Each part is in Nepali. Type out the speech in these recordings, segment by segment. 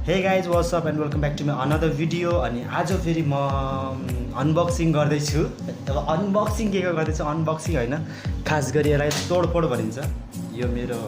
हे guys what's up and welcome back to my another video. अनि आज फेरि म अनबक्सिङ गर्दैछु। अब अनबक्सिङ के गर्दैछु, अनबक्सिङ होइन, खास गरी यसलाई तोडफोड भनिन्छ। यो मेरो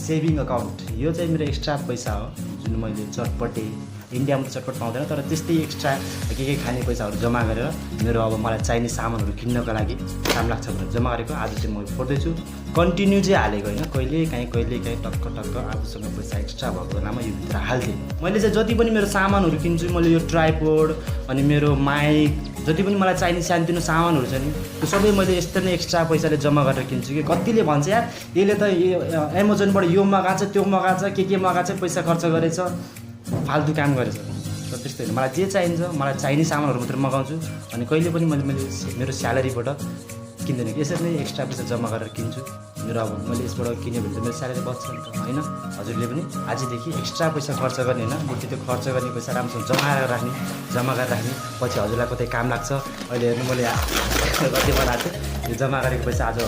सेभिङ अकाउन्ट, यो चाहिँ मेरो एक्स्ट्रा पैसा हो जुन मैले चटपटे इन्डियामा त चटपट पाउँदैन, तर त्यस्तै एक्स्ट्रा के खाने पैसाहरू जम्मा गरेर मेरो अब मलाई चाहिने सामानहरू किन्नको लागि काम लाग्छ भनेर जम्मा गरेको। आज चाहिँ म फोड्दैछु, कन्टिन्यू चाहिँ हालेको होइन, कहिले काहीँ टक्क आफूसँग पैसा एक्स्ट्रा भएको बेलामा यो भित्र हाल्थेँ। मैले चाहिँ जति पनि मेरो सामानहरू किन्छु, मैले यो ट्राइपोड अनि मेरो माइक जति पनि मलाई चाहिने सानोतिनो सामानहरू छ नि, त्यो सबै मैले यस्तो नै एक्स्ट्रा पैसाले जम्मा गरेर किन्छु कि कतिले भन्छ यार यसले त एमाजोनबाट यो मगाएको छ त्यो मगाएको छ के मगाएको छ, पैसा खर्च गरेछ, फाल्तु काम गरेछ। तर त्यस्तो होइन, मलाई जे चाहिन्छ, मलाई चाहिने सामानहरू मात्रै मगाउँछु। अनि कहिले पनि मैले मेरो स्यालेरीबाट किन्दैन कि यसरी नै एक्स्ट्रा पैसा जम्मा गरेर किन्छु। मेरो अब मैले यसबाट किन्यो भने त मेरो स्यालेरी बच्छ नि त, होइन? हजुरले पनि आजदेखि एक्स्ट्रा पैसा खर्च गर्ने होइन, बरु त्यो खर्च गर्ने पैसा राम्रोसँग जम्मा गरेर राख्ने, पछि हजुरलाई कतै काम लाग्छ। अहिले हेर्नु मैले कति बनाएको छु, यो जम्मा गरेको पैसा आज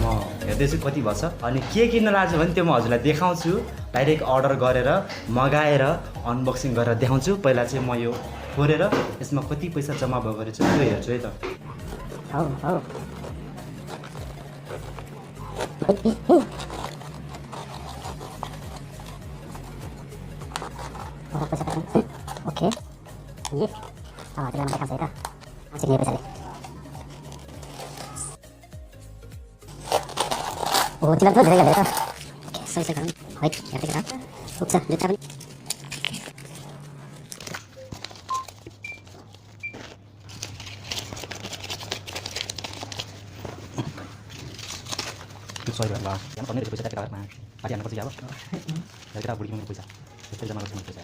म हेर्दैछु कति भएछ। अनि के किन्न लाग्छ भने त्यो म हजुरलाई देखाउँछु, डाइरेक्ट अर्डर गरेर मगाएर अनबक्सिङ गरेर देखाउँछु। पहिला चाहिँ म यो फोरेर यसमा कति पैसा जम्मा भएको रहेछ त्यो हेर्छु है त। ओके, ये हजुरलाई म देखाउँछु है त। आउँछ नि यो पैसाले। ओ तिमीलाई त धेरै गरे त। ओके, सही गरौँ। वेट, हेर्दै गर। पुग्छ जुत्ता पनि। सही भयो ल, यहाँ पर्ने पैसा त्यति बेलामा पार्टी हाल्नुपर्छ कि अब त्यति बुढीको मेरो पैसा त्यस्तै जम्मा गर्छु पैसा।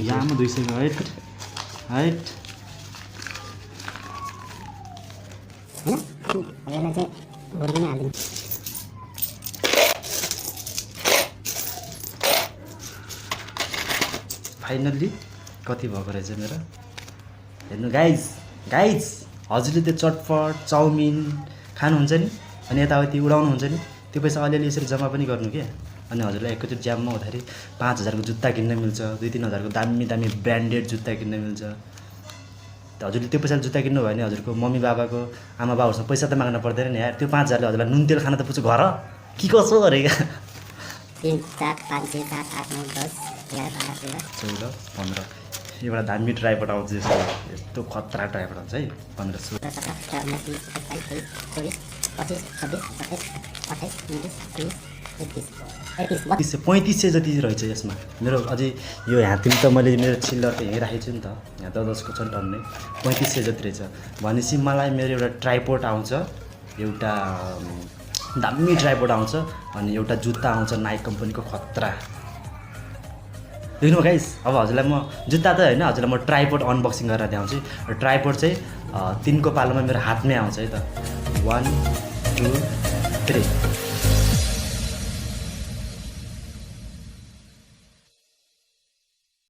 यहाँमा 200 को हाइट होइन, यसलाई चाहिँ भोलि पनि हालिदिनु। फाइनल्ली कति भएको रहेछ मेरो। हेर्नु गाइज हजुरले त्यो चटपट चाउमिन खानुहुन्छ नि, अनि यताउति उडाउनुहुन्छ नि, त्यो पैसा अलिअलि यसरी जम्मा पनि गर्नु के। अनि हजुरलाई एकैचोटि ज्याममा हुँदाखेरि 5000 को जुत्ता किन्न मिल्छ, 2-3 हजार को दामी ब्रान्डेड जुत्ता किन्न मिल्छ। त हजुरले त्यो पैसाले जुत्ता किन्नु भयो भने हजुरको मम्मी बाबाको आमा बाबाहरूसँग पैसा त माग्नु पर्दैन नि यार। त्यो 5000 ले हजुरलाई नुन तेल खाना त पुग्छ घर कि कसो अरे। 3 4 5 6 7 8 9 10 11 12 13 14 15 एउटा दामी ट्राइपड आउँछ, यस्तो खतरा ट्राइपड आउँछ है। 15 16 17 18 19 20 21 22 23 24 25 26 27 28 29 30 3500 जति रहेछ यसमा मेरो। अझै यो हातले त मैले मेरो चिल्लर त यहीँ राखेको छु नि त, यहाँ 10-10 को छ टन्नै, 3500 जति रहेछ। भनेपछि मलाई मेरो एउटा ट्राइपोड आउँछ, एउटा दामी ट्राइपोड आउँछ, अनि एउटा जुत्ता आउँछ नाइक कम्पनीको खतरा। देख्नु गाइस, अब हजुरलाई म जुत्ता त होइन, हजुरलाई म ट्राइपोड अनबक्सिङ गरेर देखाउँछु। र ट्राइपोड चाहिँ 3 को पालोमा मेरो हातमै आउँछ है त। 1 2 3